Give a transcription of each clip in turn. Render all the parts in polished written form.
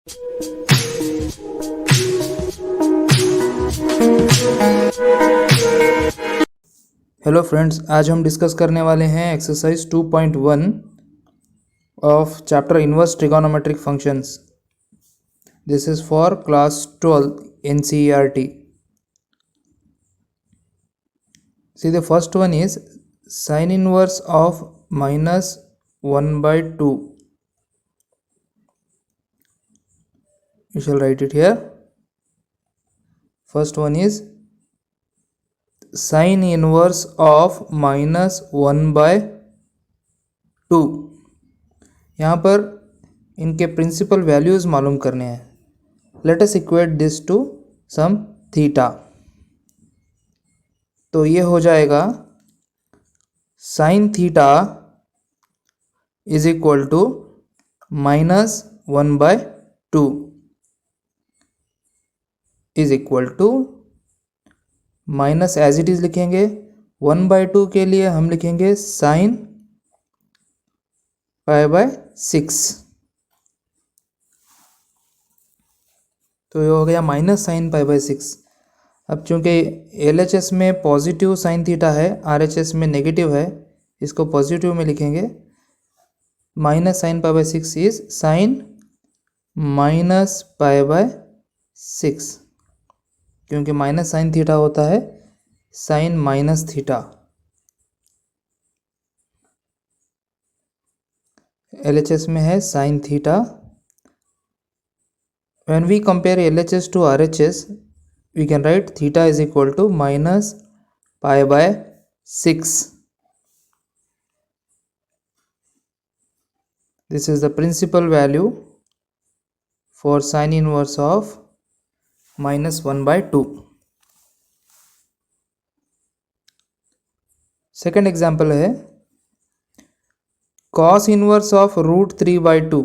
Hello friends, आज हम discuss करने वाले हैं exercise 2.1 of chapter inverse trigonometric functions. This is for class 12 NCERT. See, the first one is sin inverse of minus 1 by 2. You shall write it here. First one is sin inverse of minus 1 by 2. यहाँ पर इनके principal values मालूम करने हैं. Let us equate this to some theta. तो ये हो जाएगा sine theta is equal to minus 1 by 2 is equal to minus as it is लिखेंगे. 1 बाय 2 के लिए हम लिखेंगे साइन पाई बाय 6. तो ये हो गया माइनस साइन पाई बाय 6. अब चूंकि LHS में पॉजिटिव साइन थीटा है, RHS में नेगेटिव है, इसको पॉजिटिव में लिखेंगे. Minus sine pi by 6 is sine minus pi by 6, क्योंकि माइनस साइन थीटा होता है साइन माइनस थीटा. LHS में है sine theta. When we compare LHS to RHS, we can write theta is equal to minus pi by 6. This is the principal value for sin inverse of minus 1 by 2. Second example है cos inverse of root 3 by 2.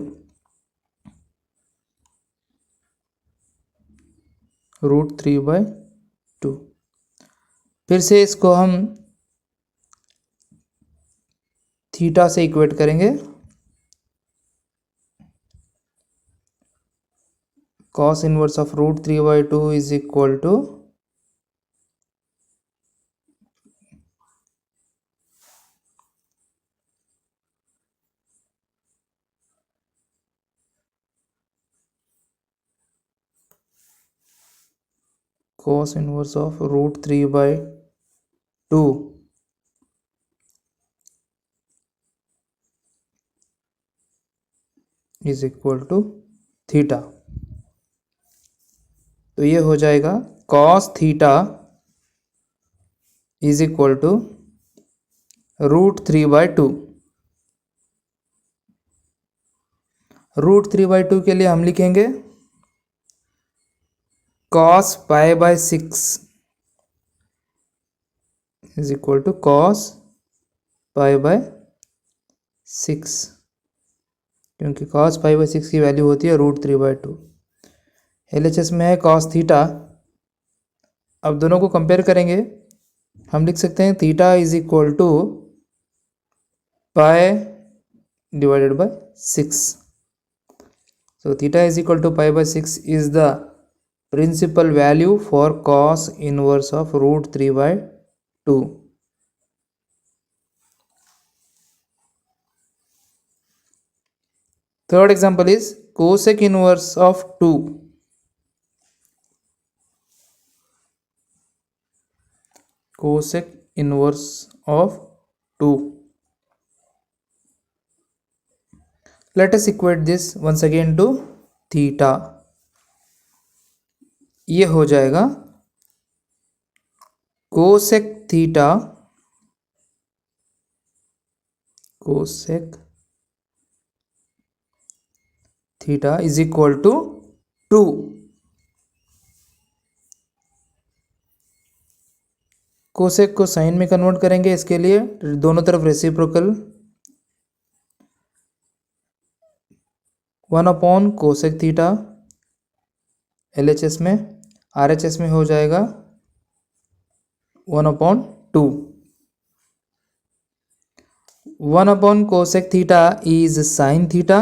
Root 3 by 2. फिर से इसको हम theta से equate करेंगे. cos inverse of root 3 by 2 is equal to cos inverse of root 3 by 2 is equal to theta. तो ये हो जाएगा cos theta is equal to root 3 by 2. Root 3 by 2 के लिए हम लिखेंगे cos pi by 6 is equal to cos pi by 6, क्योंकि cos pi by 6 की वैल्यू होती है रूट 3 बाय 2. LHS में है cos थीटा. अब दोनों को कंपेयर करेंगे. हम लिख सकते हैं theta is equal to pi divided by 6. So theta is equal to pi by 6 is the principal value for cos inverse of root 3 by 2. Third example is cosec inverse of 2. Cosec inverse of 2. Let us equate this once again to theta. ये हो जाएगा cosec theta is equal to 2. Cosec को sine में convert करेंगे. इसके लिए दोनों तरफ reciprocal 1 upon cosec theta. LHS में, RHS में हो जाएगा 1 upon 2. 1 upon cosec theta is sin theta.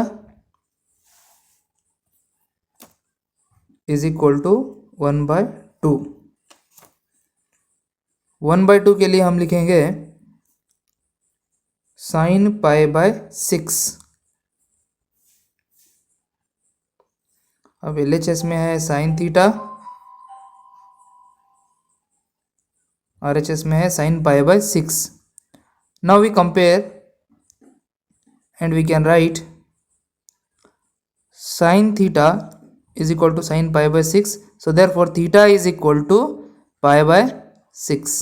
Is equal to 1/2। 1/2 के लिए हम लिखेंगे साइन π/6। अब LHS में है साइन थीटा, RHS में है sine π/6। Now we compare and we can write sine theta is equal to sin π/6, so therefore theta is equal to π/6.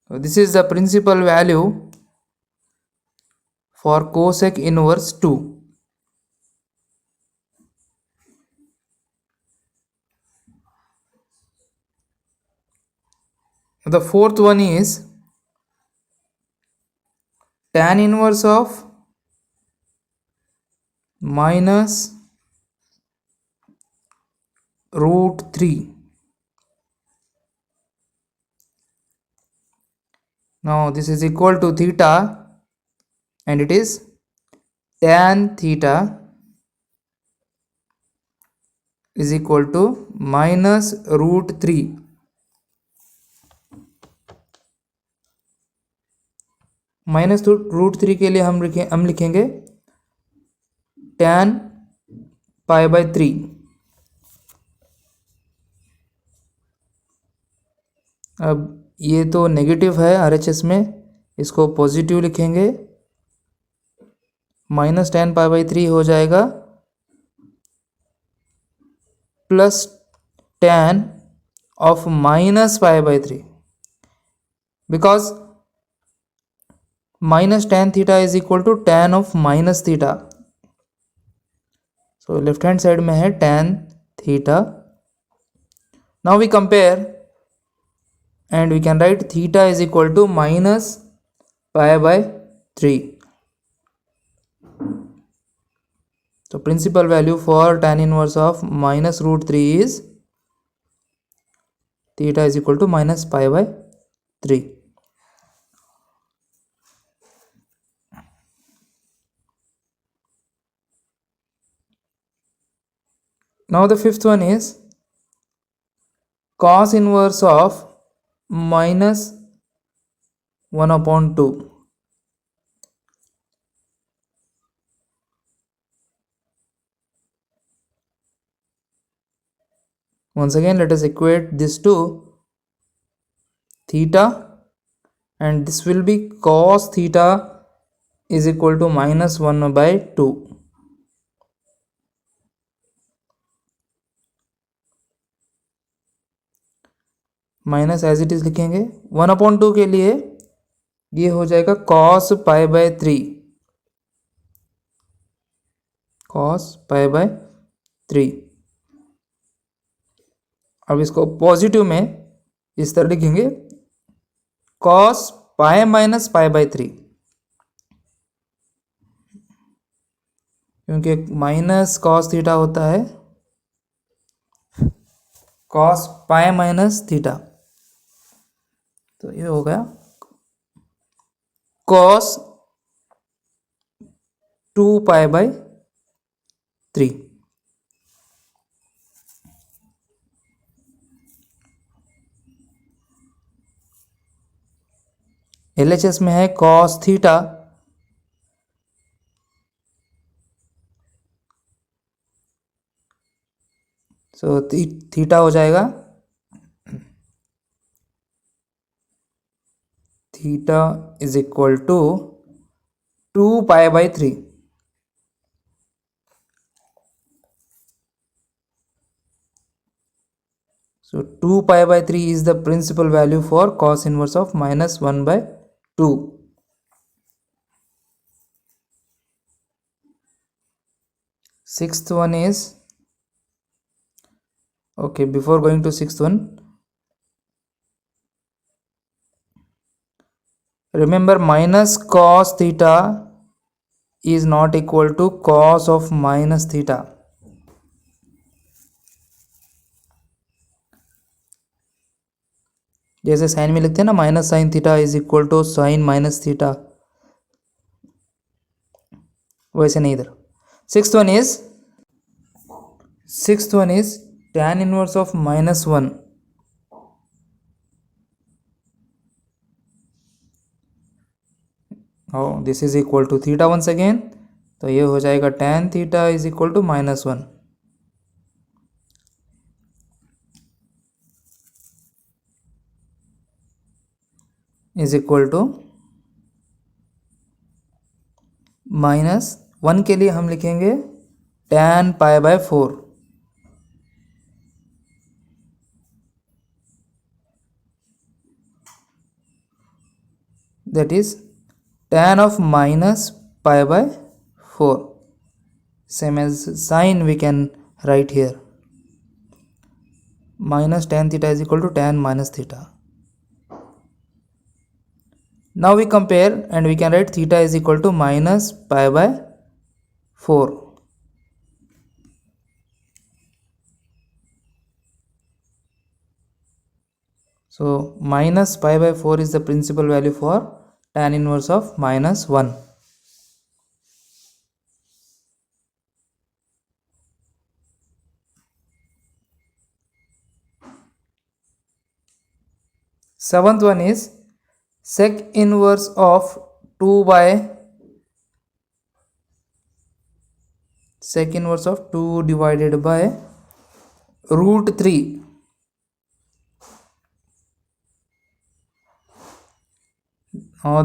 So this is the principal value for cosec inverse 2. The fourth one is tan inverse of minus √3. Now this is equal to theta and it is tan theta is equal to minus √3. Minus √3 के लिए हम लिखेंगे tan π/3। अब ये तो negative है RHS में, इसको पॉजिटिव लिखेंगे, माइनस tan π/3 हो जाएगा plus tan of minus π/3, because minus tan theta is equal to tan of minus theta. So left hand side में है tan theta. Now we compare and we can write theta is equal to minus π/3. So principal value for tan inverse of minus √3 is theta is equal to minus π/3. Now the fifth one is cos inverse of minus 1/2. Once again let us equate this to theta and this will be cos theta is equal to minus 1/2. Minus as it is लिखेंगे। 1/2 के लिए ये हो जाएगा cos π/3, cos π/3। अब इसको positive में इस तरह लिखेंगे cos π - π/3, क्योंकि माइनस cos थीटा होता है cos π - थीटा, तो ये हो गया cos 2π/3। LHS में है cos थीटा, सो थीटा हो जाएगा theta is equal to 2π/3। So 2π/3 is the principal value for cos inverse of minus 1/2. Sixth one is, okay, before going to sixth one, remember minus cos theta is not equal to cos of minus theta. जैसे sine में लिखते हैं ना minus sine theta is equal to sine minus theta, वैसे नहीं इधर Sixth one is tan inverse of -1. This is equal to theta once again, तो ये हो जाएगा tan theta is equal to -1 is equal to -1 के लिए हम लिखेंगे tan π/4, that is tan of -π/4, same as sine we can write here, minus tan theta is equal to tan minus theta. Now we compare and we can write theta is equal to -π/4. So -π/4 is the principal value for tan inverse of -1. Seventh one is sec inverse of 2 divided by √3.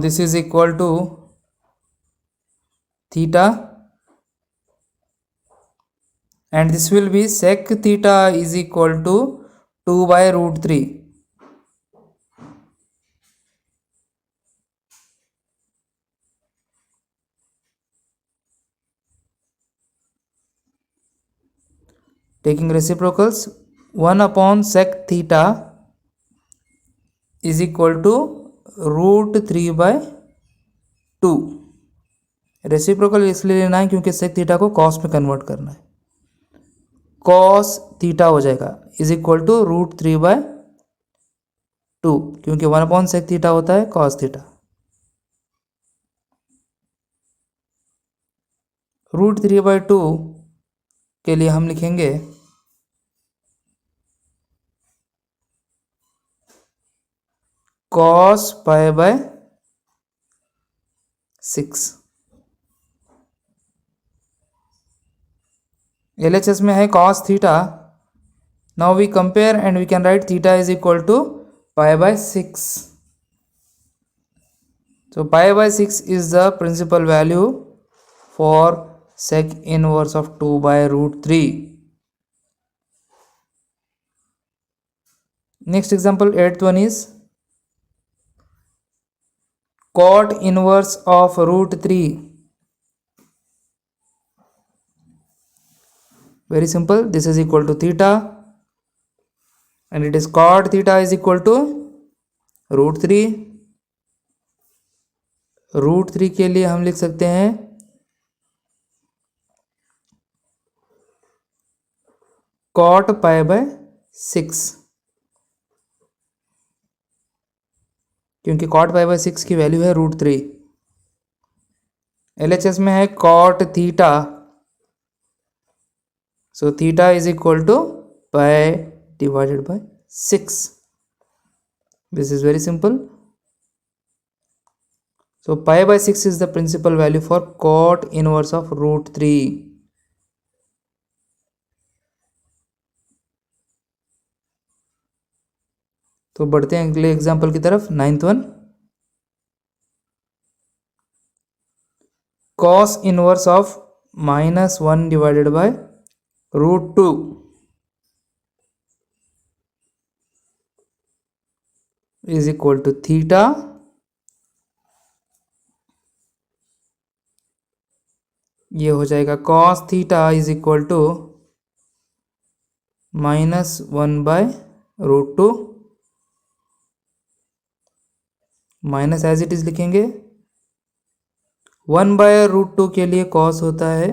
This is equal to theta, and this will be sec theta is equal to 2/√3. Taking reciprocals, 1 upon sec theta is equal to √3/2. Reciprocal इसलिए लेना है क्योंकि sec theta को cos में convert करना है. Cos theta हो जाएगा इज इक्वल टू √3/2, क्योंकि 1 अपॉन सेक थीटा होता है कॉस थीटा. √3/2 के लिए हम लिखेंगे cos π/6. LHS में है cos theta. Now we compare and we can write theta is equal to π/6. So π/6 is the principal value for sec inverse of 2/√3. Next example, 8th one is cot inverse of √3. Very simple, this is equal to theta and it is cot theta is equal to √3. √3 के लिए हम लिख सकते हैं cot π/6, क्योंकि cot π/6 की value है √3. LHS में है cot theta, so theta is equal to π/6. This is very simple. So π/6 is the principal value for cot inverse of √3. तो बढ़ते हैं अगले एग्जाम्पल की तरफ. 9th one, cos inverse of -1 divided by √2 is equal to theta. ये हो जाएगा cos theta is equal to -1/√2. Minus as it is लिखेंगे. 1/√2 के लिए cos होता है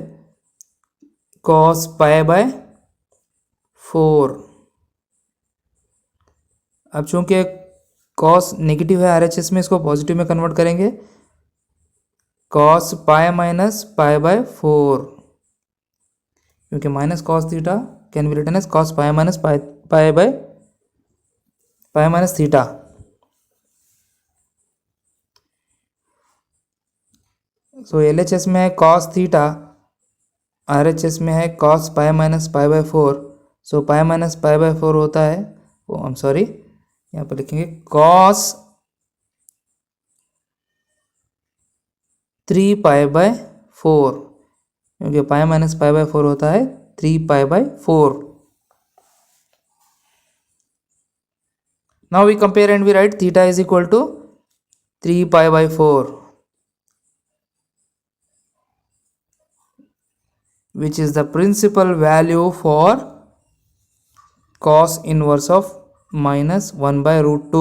cos π/4. अब चूंकि cos नेगेटिव है RHS में, इसको पॉजिटिव में कन्वर्ट करेंगे. cos π - π/4 क्योंकि minus cos theta can be written as cos pi minus pi by pi minus theta. So LHS में है कॉस थीटा, RHS में है cos pi minus pi by 4। So pi minus pi by 4 होता है, ओ I am sorry, यहाँ पर लिखेंगे cos 3 pi by 4, क्योंकि पाई माइनस पाई बाय 4 होता है 3 pi by 4। Now we compare and we write theta is equal to 3 pi by 4, which is the principal value for cos inverse of minus 1 by root 2.